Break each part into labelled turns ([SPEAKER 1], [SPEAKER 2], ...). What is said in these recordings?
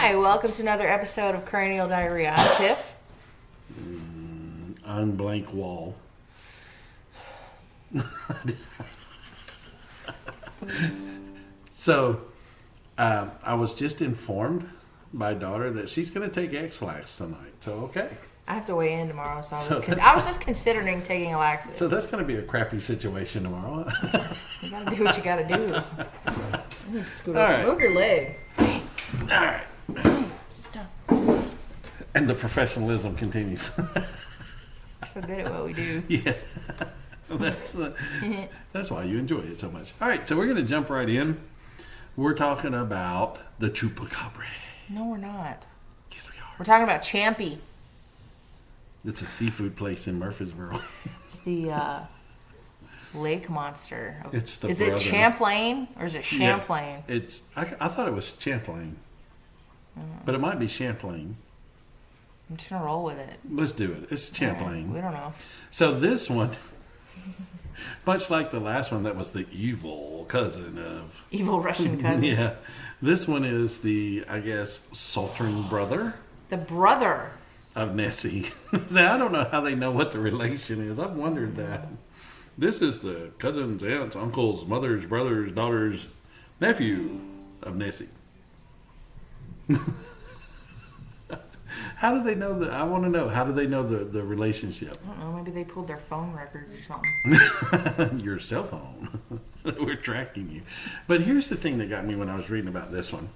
[SPEAKER 1] Hi, welcome to another episode of Cranial Diarrhea. I'm Tiff.
[SPEAKER 2] On blank wall. So, I was just informed by daughter that she's going to take X-Lax tonight. So, okay.
[SPEAKER 1] I have to weigh in tomorrow, so I was just considering taking a laxative.
[SPEAKER 2] So that's going to be a crappy situation tomorrow.
[SPEAKER 1] You gotta do what you gotta do. You need to scoot over.
[SPEAKER 2] Right.
[SPEAKER 1] Move your leg.
[SPEAKER 2] All right.
[SPEAKER 1] Stop.
[SPEAKER 2] And the professionalism continues.
[SPEAKER 1] We're so good at what we do.
[SPEAKER 2] Yeah. That's why you enjoy it so much. All right, so we're going to jump right in. We're talking about the chupacabra.
[SPEAKER 1] No, we're not.
[SPEAKER 2] Yes, we are.
[SPEAKER 1] We're talking about Champy.
[SPEAKER 2] It's a seafood place in Murfreesboro.
[SPEAKER 1] It's the lake monster.
[SPEAKER 2] It's the
[SPEAKER 1] Is
[SPEAKER 2] brother.
[SPEAKER 1] it Champlain or is it Champlain?
[SPEAKER 2] Yeah, I thought it was Champlain. But it might be Champlain.
[SPEAKER 1] I'm just gonna roll with it.
[SPEAKER 2] Let's do it. It's Champlain.
[SPEAKER 1] Right, we don't know.
[SPEAKER 2] So this one, much like the last one that was the evil cousin of...
[SPEAKER 1] Evil Russian cousin.
[SPEAKER 2] Yeah. This one is the, I guess, sultering brother
[SPEAKER 1] The brother.
[SPEAKER 2] of Nessie. Now, I don't know how they know what the relation is. I've wondered that. This is the cousins, aunts, uncles, mothers, brothers, daughters, nephew of Nessie. How do they know I want to know. How do they know the relationship?
[SPEAKER 1] I don't know. Maybe they pulled their phone records or something.
[SPEAKER 2] Your cell phone. We're tracking you. But here's the thing that got me when I was reading about this one.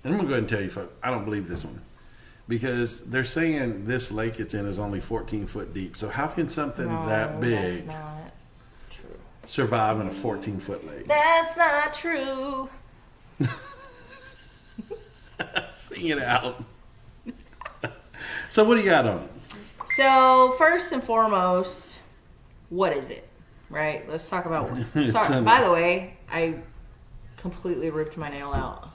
[SPEAKER 2] And I'm going to go ahead and tell you, folks, I don't believe this one. Because they're saying this lake it's in is only 14 foot deep. So how can something that big
[SPEAKER 1] That's not true.
[SPEAKER 2] survive in a 14-foot lake?
[SPEAKER 1] That's not true.
[SPEAKER 2] Sing it out. So what do you got on it?
[SPEAKER 1] So first and foremost, what is it? Right? Let's talk about. Sorry. By the way, I completely ripped my nail out.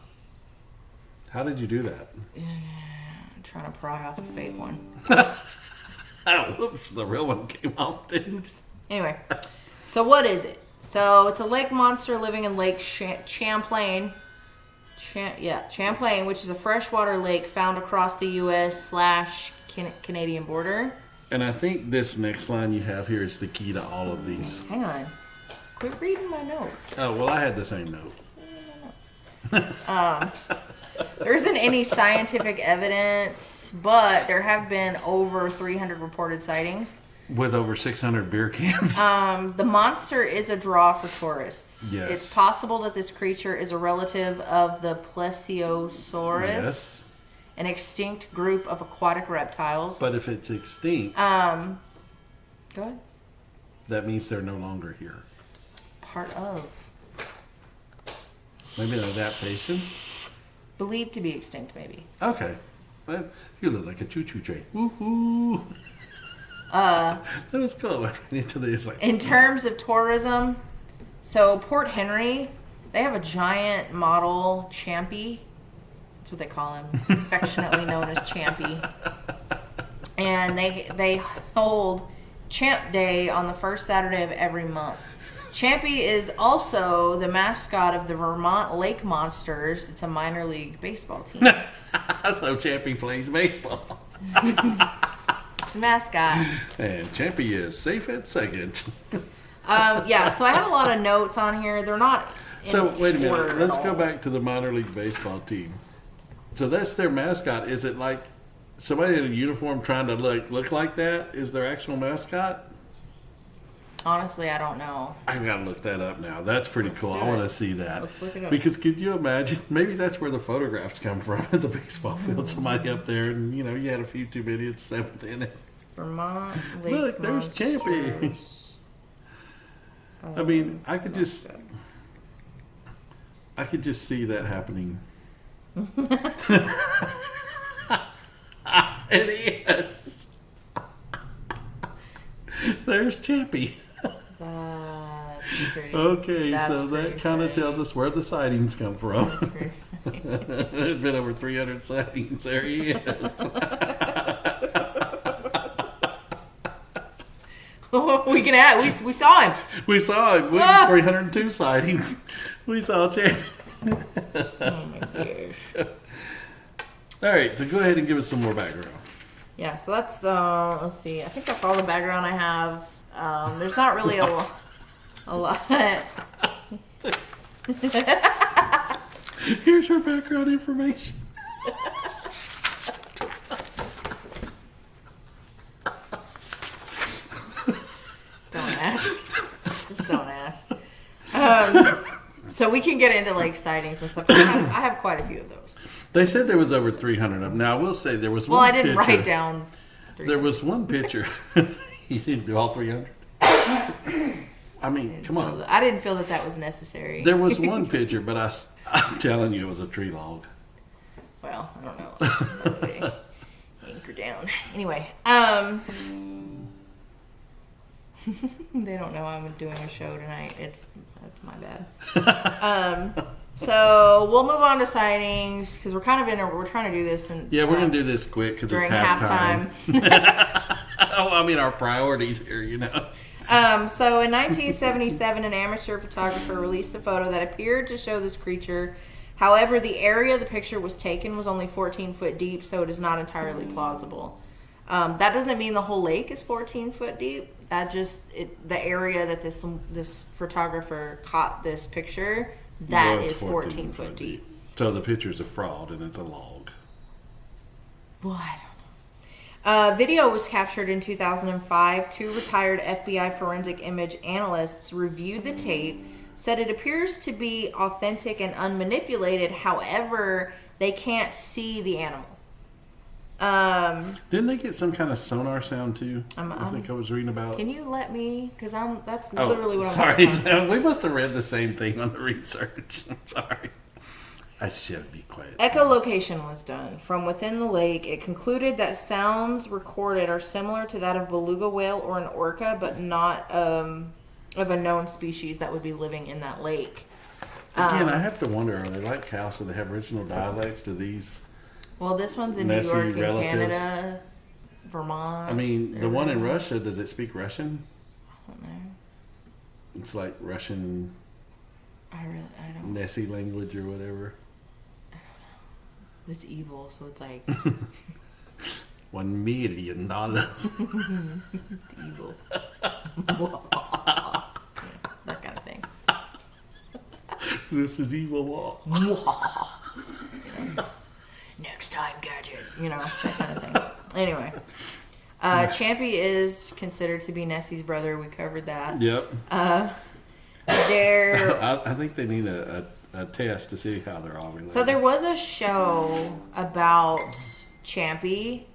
[SPEAKER 2] How did you do that?
[SPEAKER 1] I'm trying to pry off a fake one.
[SPEAKER 2] Oh, whoops, the real one came off too.
[SPEAKER 1] Anyway, so what is it? So it's a lake monster living in Lake Champlain. Champlain, which is a freshwater lake found across the U.S./Canadian border.
[SPEAKER 2] And I think this next line you have here is the key to all of these.
[SPEAKER 1] Hang on. Quit reading my notes.
[SPEAKER 2] Oh, well, I had the same note.
[SPEAKER 1] There isn't any scientific evidence, but there have been over 300 reported sightings.
[SPEAKER 2] With over 600 beer cans.
[SPEAKER 1] The monster is a draw for tourists.
[SPEAKER 2] Yes.
[SPEAKER 1] It's possible that this creature is a relative of the Plesiosaurus,
[SPEAKER 2] Yes.
[SPEAKER 1] an extinct group of aquatic reptiles.
[SPEAKER 2] But if it's extinct,
[SPEAKER 1] Go ahead.
[SPEAKER 2] that means they're no longer here.
[SPEAKER 1] Part of.
[SPEAKER 2] Maybe an adaptation?
[SPEAKER 1] Believed to be extinct, maybe.
[SPEAKER 2] Okay. Well, you look like a choo-choo train. Woohoo! That was cool. I ran into this like...
[SPEAKER 1] In terms of tourism, so Port Henry, they have a giant model Champy. That's what they call him. It's affectionately known as Champy. And they hold Champ Day on the first Saturday of every month. Champy is also the mascot of the Vermont Lake Monsters. It's a minor league baseball team.
[SPEAKER 2] So Champy plays baseball.
[SPEAKER 1] It's the mascot.
[SPEAKER 2] And Champy is safe at second.
[SPEAKER 1] Yeah, so I have a lot of notes on here. They're not in
[SPEAKER 2] So, wait a
[SPEAKER 1] order
[SPEAKER 2] minute.
[SPEAKER 1] at
[SPEAKER 2] Let's go
[SPEAKER 1] all.
[SPEAKER 2] back to the minor league baseball team. So that's their mascot. Is it like somebody in a uniform trying to look like that is their actual mascot?
[SPEAKER 1] Honestly, I don't know.
[SPEAKER 2] I've got to look that up now. That's pretty cool.
[SPEAKER 1] do
[SPEAKER 2] I want
[SPEAKER 1] it.
[SPEAKER 2] to see that.
[SPEAKER 1] Let's look it up.
[SPEAKER 2] Because could you imagine? Maybe that's where the photographs come from at the baseball field. Somebody up there, and you had a few too many at seventh inning.
[SPEAKER 1] Vermont Lake
[SPEAKER 2] Look, there's Champy.
[SPEAKER 1] Monsters.
[SPEAKER 2] I mean, I could just see that happening. It is. There's Champy.
[SPEAKER 1] That's pretty.
[SPEAKER 2] Okay,
[SPEAKER 1] That's
[SPEAKER 2] so
[SPEAKER 1] pretty
[SPEAKER 2] that kind of
[SPEAKER 1] funny.
[SPEAKER 2] tells us where the sightings come from.
[SPEAKER 1] That's pretty funny.
[SPEAKER 2] There's been over 300 sightings. There he is.
[SPEAKER 1] We can add. We saw him.
[SPEAKER 2] We saw him. We
[SPEAKER 1] Ah!
[SPEAKER 2] 302 sightings. We saw Champy.
[SPEAKER 1] Oh my gosh.
[SPEAKER 2] All right, so go ahead and give us some more background.
[SPEAKER 1] Yeah, so that's, let's see. I think that's all the background I have. There's not really a lot.
[SPEAKER 2] Here's her background information.
[SPEAKER 1] Don't ask. Just don't ask. So we can get into like sightings and stuff. I have quite a few of those.
[SPEAKER 2] They said there was over 300 of them. Now, I will say there was one
[SPEAKER 1] Well, I didn't
[SPEAKER 2] picture.
[SPEAKER 1] write down.
[SPEAKER 2] There was one picture. You didn't do all 300? I mean, come on.
[SPEAKER 1] I didn't feel that was necessary.
[SPEAKER 2] There was one picture, but I'm telling you, it was a tree log.
[SPEAKER 1] Well, I don't know. Okay. Anchor down. Anyway, they don't know I'm doing a show tonight. That's my bad. So we'll move on to sightings because we're kind of we're trying to do this and
[SPEAKER 2] Yeah, we're gonna do this quick because it's
[SPEAKER 1] during
[SPEAKER 2] halftime. Oh, I mean our priorities here, you know.
[SPEAKER 1] So in 1977, an amateur photographer released a photo that appeared to show this creature. However, the area the picture was taken was only 14 foot deep, so it is not entirely plausible. That doesn't mean the whole lake is 14 foot deep. That just the area that this photographer caught this picture, that is 14 foot deep.
[SPEAKER 2] So the picture's a fraud and it's a log.
[SPEAKER 1] Well, I don't know. Video was captured in 2005. 2 retired FBI forensic image analysts reviewed the tape, said it appears to be authentic and unmanipulated. However, they can't see the animal.
[SPEAKER 2] Didn't they get some kind of sonar sound too? I think I was reading about.
[SPEAKER 1] Can you let me? Because that's literally what I'm
[SPEAKER 2] sorry, Sam. We must have read the same thing on the research. I'm sorry. I should be quiet.
[SPEAKER 1] Echolocation was done from within the lake. It concluded that sounds recorded are similar to that of beluga whale or an orca, but not of a known species that would be living in that lake.
[SPEAKER 2] Again, I have to wonder: are they like cows? Do they have original dialects? Do these?
[SPEAKER 1] Well, this one's in New
[SPEAKER 2] Nessie
[SPEAKER 1] York and
[SPEAKER 2] relatives?
[SPEAKER 1] Canada, Vermont.
[SPEAKER 2] I mean, the one in Russia, does it speak Russian?
[SPEAKER 1] I don't know.
[SPEAKER 2] It's like Russian
[SPEAKER 1] I don't.
[SPEAKER 2] Nessie language or whatever.
[SPEAKER 1] It's evil, so it's like
[SPEAKER 2] $1 million.
[SPEAKER 1] it's evil. Yeah, that kind of thing.
[SPEAKER 2] This is evil.
[SPEAKER 1] Next time, gadget. You know, that kind of thing. Anyway, Champy is considered to be Nessie's brother. We covered that.
[SPEAKER 2] Yep.
[SPEAKER 1] They're
[SPEAKER 2] I think they need a test to see how they're all related.
[SPEAKER 1] So there was a show about Champy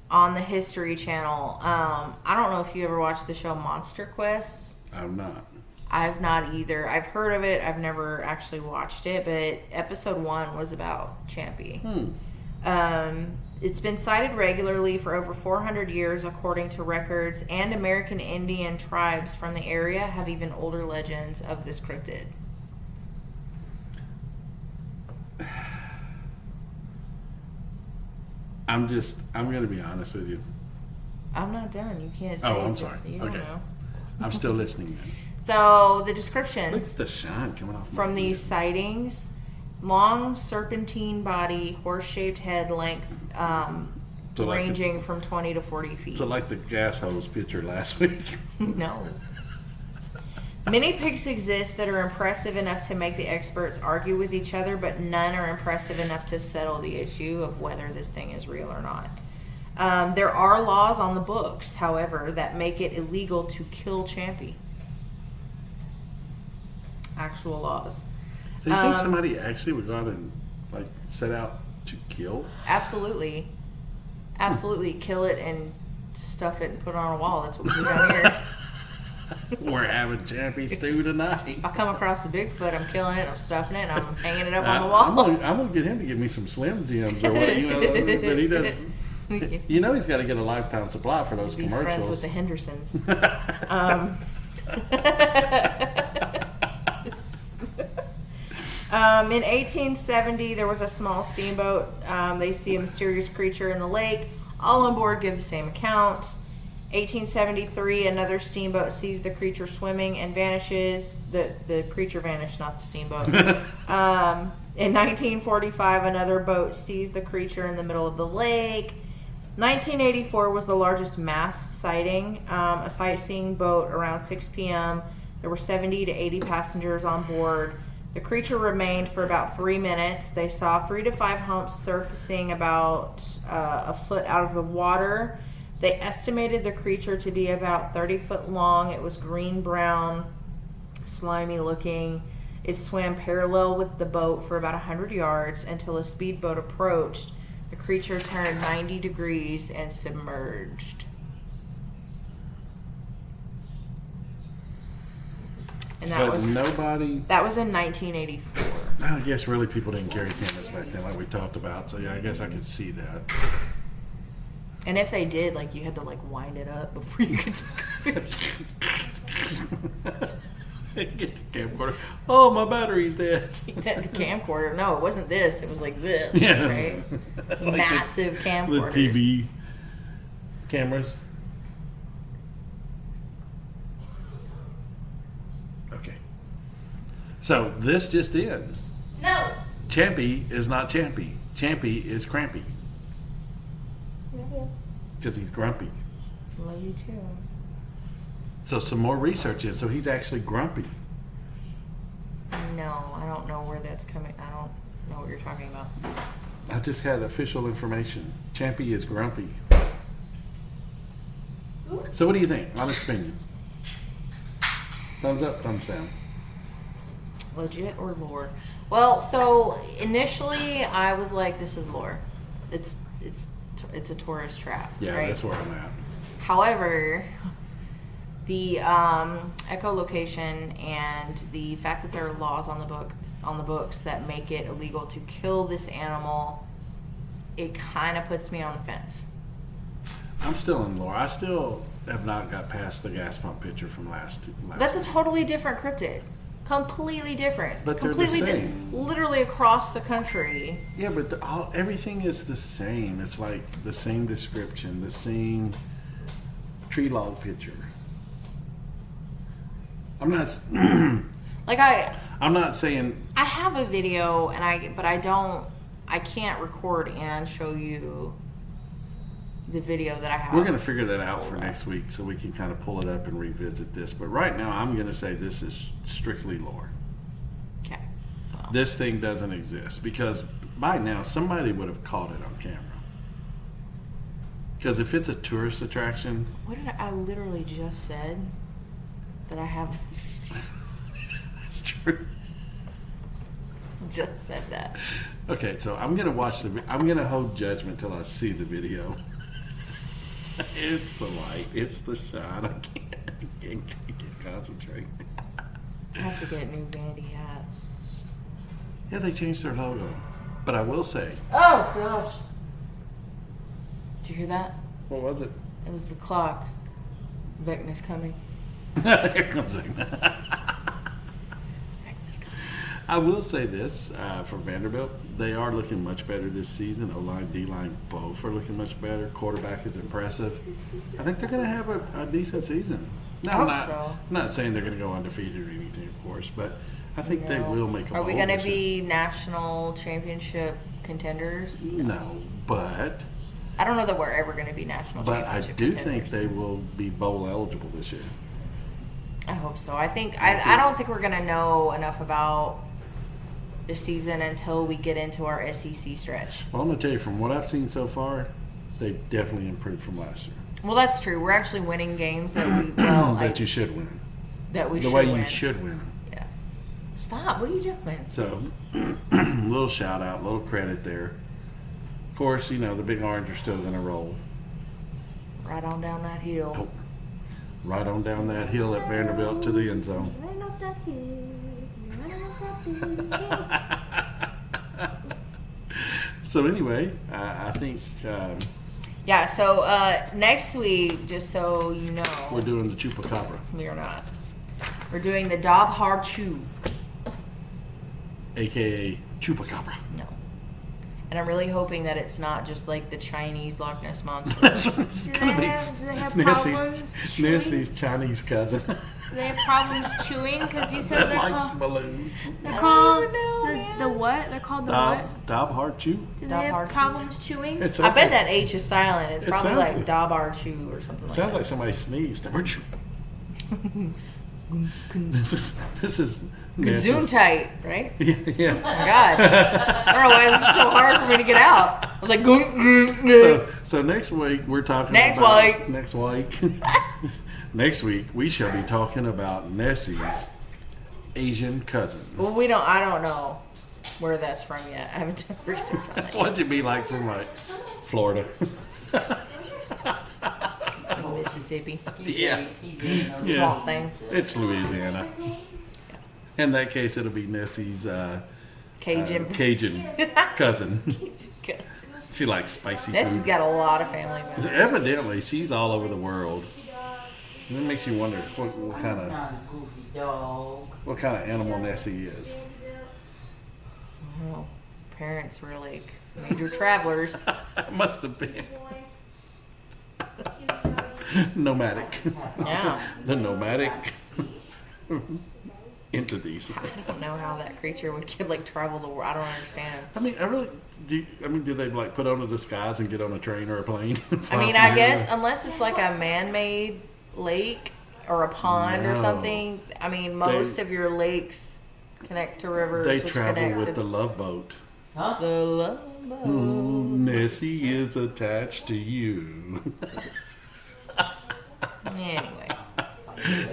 [SPEAKER 1] on the History Channel. I don't know if you ever watched the show Monster Quest.
[SPEAKER 2] I'm not.
[SPEAKER 1] I've not either. I've heard of it. I've never actually watched it, but episode 1 was about Champy. It's been cited regularly for over 400 years according to records, and American Indian tribes from the area have even older legends of this cryptid.
[SPEAKER 2] I'm going to be honest with you.
[SPEAKER 1] I'm not done. You can't say.
[SPEAKER 2] Oh, I'm sorry.
[SPEAKER 1] You don't
[SPEAKER 2] Okay.
[SPEAKER 1] know.
[SPEAKER 2] I'm still listening then.
[SPEAKER 1] So the description
[SPEAKER 2] Look at the shine coming off.
[SPEAKER 1] from these sightings: long serpentine body, horse-shaped head length,
[SPEAKER 2] So like
[SPEAKER 1] ranging from 20 to 40 feet.
[SPEAKER 2] So like the gas hose picture last week.
[SPEAKER 1] No. Many pics exist that are impressive enough to make the experts argue with each other, but none are impressive enough to settle the issue of whether this thing is real or not. There are laws on the books, however, that make it illegal to kill Champy. Actual laws.
[SPEAKER 2] So you think somebody actually would go out and like set out to kill?
[SPEAKER 1] Absolutely. Absolutely. Kill it and stuff it and put it on a wall. That's what we do down here.
[SPEAKER 2] We're having Champy stew tonight.
[SPEAKER 1] I come across the Bigfoot, I'm killing it, I'm stuffing it, and I'm hanging it up on the wall.
[SPEAKER 2] I'm gonna get him to give me some Slim Jims or what, you know, but he does. You know he's got to get a lifetime supply for those
[SPEAKER 1] Be
[SPEAKER 2] commercials.
[SPEAKER 1] friends with the Hendersons. In 1870, there was a small steamboat. They see a mysterious creature in the lake. All on board give the same account. 1873, another steamboat sees the creature swimming and vanishes. The creature vanished, not the steamboat. In 1945, another boat seized the creature in the middle of the lake. 1984 was the largest mass sighting. A sightseeing boat around 6 p.m. There were 70 to 80 passengers on board. The creature remained for about 3 minutes. They saw 3 to 5 humps surfacing about a foot out of the water. They estimated the creature to be about 30 foot long. It was green-brown, slimy looking. It swam parallel with the boat for about 100 yards until a speedboat approached. The creature turned 90 degrees and submerged. And that was in 1984.
[SPEAKER 2] I guess really people didn't carry cameras back then like we talked about. So yeah, I guess I could see that.
[SPEAKER 1] And if they did, like, you had to like wind it up before you could take a
[SPEAKER 2] Get the camcorder. Oh, my battery's dead.
[SPEAKER 1] the camcorder. No, it wasn't this. It was like this.
[SPEAKER 2] Yeah,
[SPEAKER 1] right?
[SPEAKER 2] like
[SPEAKER 1] Massive camcorders.
[SPEAKER 2] The TV cameras. Okay. So this just in.
[SPEAKER 1] No.
[SPEAKER 2] Champy is not Champy. Champy is Crampy. Because he's grumpy.
[SPEAKER 1] Love you too.
[SPEAKER 2] So some more research is, so he's actually grumpy.
[SPEAKER 1] No, I don't know where that's coming. I don't know what you're talking about.
[SPEAKER 2] I just had official information. Champy is grumpy. So what do you think? Honest opinion. Thumbs up, thumbs down.
[SPEAKER 1] Legit or lore? Well, so initially I was like, this is lore. It's a tourist trap.
[SPEAKER 2] Yeah,
[SPEAKER 1] right?
[SPEAKER 2] that's where I'm at.
[SPEAKER 1] However, the echolocation and the fact that there are laws on the books that make it illegal to kill this animal, it kind of puts me on the fence.
[SPEAKER 2] I'm still in lore. I still have not got past the gas pump picture from last
[SPEAKER 1] That's a
[SPEAKER 2] week.
[SPEAKER 1] totally different cryptid. Completely different.
[SPEAKER 2] But they're
[SPEAKER 1] completely
[SPEAKER 2] the same.
[SPEAKER 1] Literally across the country.
[SPEAKER 2] Yeah, but everything is the same. It's like the same description, the same tree log picture. I'm not
[SPEAKER 1] Like
[SPEAKER 2] I'm not saying
[SPEAKER 1] I have a video but I can't record and show you the video that I have.
[SPEAKER 2] we're going to figure that out for next week so we can kind of pull it up and revisit this. But right now I'm going to say this is strictly lore.
[SPEAKER 1] Okay. Well,
[SPEAKER 2] This thing doesn't exist because by now somebody would have caught it on camera. Because if it's a tourist attraction,
[SPEAKER 1] what did I literally just said that I have
[SPEAKER 2] that's true.
[SPEAKER 1] just said that.
[SPEAKER 2] Okay, so I'm gonna watch I'm gonna hold judgment till I see the video. It's the light, it's the shot. I can't concentrate.
[SPEAKER 1] I have to get new Vandy hats.
[SPEAKER 2] Yeah, they changed their logo, but I will say,
[SPEAKER 1] Oh gosh! Did you hear that?
[SPEAKER 2] what was it?
[SPEAKER 1] It was the clock. Vecna's coming.
[SPEAKER 2] Here comes it.
[SPEAKER 1] Vecna's coming.
[SPEAKER 2] I will say this for Vanderbilt, they are looking much better this season. O-line, D-line, both are looking much better. Quarterback is impressive. I think they're going to have a decent season. No,
[SPEAKER 1] I hope
[SPEAKER 2] I'm
[SPEAKER 1] so.
[SPEAKER 2] not saying they're going to go undefeated or anything, of course, but I think they
[SPEAKER 1] No.
[SPEAKER 2] will make a
[SPEAKER 1] Are we
[SPEAKER 2] bowl
[SPEAKER 1] going to
[SPEAKER 2] this year.
[SPEAKER 1] be national championship contenders?
[SPEAKER 2] No, but
[SPEAKER 1] I don't know that we're ever going to be national
[SPEAKER 2] I
[SPEAKER 1] championship
[SPEAKER 2] do
[SPEAKER 1] contenders.
[SPEAKER 2] think they will be bowl eligible this year.
[SPEAKER 1] I hope so. I don't think we're going to know enough about the season until we get into our SEC stretch.
[SPEAKER 2] Well, I'm going to tell you, from what I've seen so far, they've definitely improved from last year.
[SPEAKER 1] Well, that's true. We're actually winning games that we
[SPEAKER 2] That you should win.
[SPEAKER 1] that we
[SPEAKER 2] The
[SPEAKER 1] should
[SPEAKER 2] way
[SPEAKER 1] win.
[SPEAKER 2] you should win.
[SPEAKER 1] Yeah. Stop. What are you doing?
[SPEAKER 2] So, little shout out, little credit there. Of course, you know, the Big Orange are still going to roll.
[SPEAKER 1] Right on down that hill.
[SPEAKER 2] Oh, right on down that hill at Vanderbilt to the end zone.
[SPEAKER 3] Right up that hill. Right up that hill.
[SPEAKER 2] So anyway, I think
[SPEAKER 1] Yeah, so next week, just so you know,
[SPEAKER 2] we're doing the Chupacabra,
[SPEAKER 1] we are not. We're doing the Dab Har Chew.
[SPEAKER 2] a.k.a. Chupacabra.
[SPEAKER 1] No. And I'm really hoping that it's not just like the Chinese Loch Ness Monster.
[SPEAKER 2] That's what it's
[SPEAKER 3] Do
[SPEAKER 2] going to
[SPEAKER 3] they
[SPEAKER 2] be.
[SPEAKER 3] have problems chewing?
[SPEAKER 2] Nancy's Chinese cousin.
[SPEAKER 3] Do they have problems chewing? Because you said they're
[SPEAKER 2] Likes
[SPEAKER 3] called,
[SPEAKER 2] balloons.
[SPEAKER 3] they're called
[SPEAKER 1] know,
[SPEAKER 3] the
[SPEAKER 1] man.
[SPEAKER 3] The what? They're called the what?
[SPEAKER 2] Dabharchu.
[SPEAKER 3] Do they
[SPEAKER 1] Dab
[SPEAKER 3] have
[SPEAKER 1] hard
[SPEAKER 3] problems chewing?
[SPEAKER 2] It
[SPEAKER 1] I
[SPEAKER 2] sounds
[SPEAKER 1] bet
[SPEAKER 2] like,
[SPEAKER 1] that H is silent. It's
[SPEAKER 2] It
[SPEAKER 1] probably
[SPEAKER 2] sounds
[SPEAKER 1] like
[SPEAKER 2] like-
[SPEAKER 1] Dabar Chew or something like
[SPEAKER 2] sounds
[SPEAKER 1] that.
[SPEAKER 2] like somebody sneezed. This is Ness's-
[SPEAKER 1] Gesundheit, right?
[SPEAKER 2] Yeah.
[SPEAKER 1] Oh my God. I don't know why this is so hard for me to get out. I was like,
[SPEAKER 2] So next week we're talking
[SPEAKER 1] Next
[SPEAKER 2] about
[SPEAKER 1] week.
[SPEAKER 2] next week. Next week we shall be talking about Nessie's Asian cousin.
[SPEAKER 1] well, I don't know where that's from yet. I haven't done research on it.
[SPEAKER 2] What's it be like from like Florida?
[SPEAKER 1] Mississippi.
[SPEAKER 2] Yeah.
[SPEAKER 1] Swamp thing.
[SPEAKER 2] It's Louisiana. In that case, it'll be Nessie's
[SPEAKER 1] Cajun.
[SPEAKER 2] Cajun cousin. She likes spicy
[SPEAKER 1] Nessie's
[SPEAKER 2] food.
[SPEAKER 1] got a lot of family members.
[SPEAKER 2] Evidently, she's all over the world. And it makes you wonder what kind of animal Nessie is.
[SPEAKER 1] Well, parents were like major travelers.
[SPEAKER 2] Must have been nomadic.
[SPEAKER 1] Yeah.
[SPEAKER 2] The nomadic entities.
[SPEAKER 1] I don't know how that creature could like travel the world. I don't understand.
[SPEAKER 2] I mean, do they like put on a disguise and get on a train or a plane? and fly
[SPEAKER 1] I mean,
[SPEAKER 2] from
[SPEAKER 1] I
[SPEAKER 2] here?
[SPEAKER 1] guess unless it's like a man-made lake or a pond or
[SPEAKER 2] No.
[SPEAKER 1] something. I mean, most of your lakes connect to rivers.
[SPEAKER 2] They
[SPEAKER 1] which
[SPEAKER 2] travel
[SPEAKER 1] connect
[SPEAKER 2] with
[SPEAKER 1] to
[SPEAKER 2] the love boat.
[SPEAKER 1] the love boat.
[SPEAKER 2] Nessie is attached to you.
[SPEAKER 1] Anyway,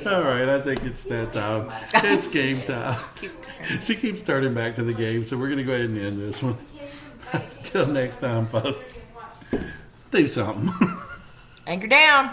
[SPEAKER 2] All right, I think it's that time. It's game time.
[SPEAKER 1] keep turning.
[SPEAKER 2] She keeps turning back to the game, so we're going to go ahead and end this one. Till next time, folks. Do something.
[SPEAKER 1] Anchor down.